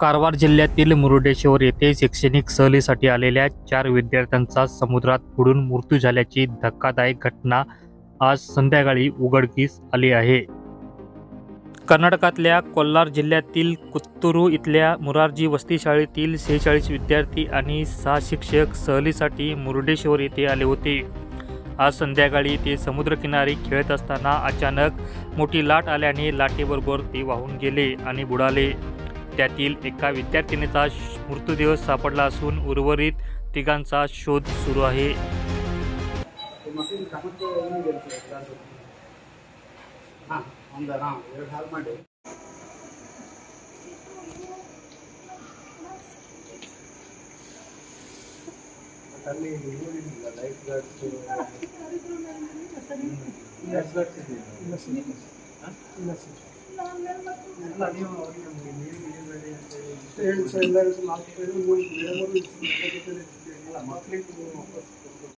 कारवार जिल्ह्यातील मुरुडेश्वर येथे शैक्षणिक सहलीसाठी आलेल्या 4 विद्यार्थ्यांचा समुद्रात बुडून मृत्यू झाल्याची धक्कादायक घटना आज संध्याकाळी उघडकीस आली आहे। कर्नाटकातल्या कोल्हार जिल्ह्यातील कुत्तूरू इथल्या मोरारजी वसती शाळेतील 46 विद्यार्थी आणि 6 शिक्षक सहलीसाठी मुरुडेश्वर येथे आले होते। आज संध्याकाळी ते समुद्रकिनारी खेळत असताना अचानक मोठी लाट आल्याने लाटेबरोबर ते वाहून गेले आणि बुडाले। त्यातील एका विद्यार्थिनीचा मृतदेह सापडला असून उर्वरित तिघांचा शोध सुरू आहे।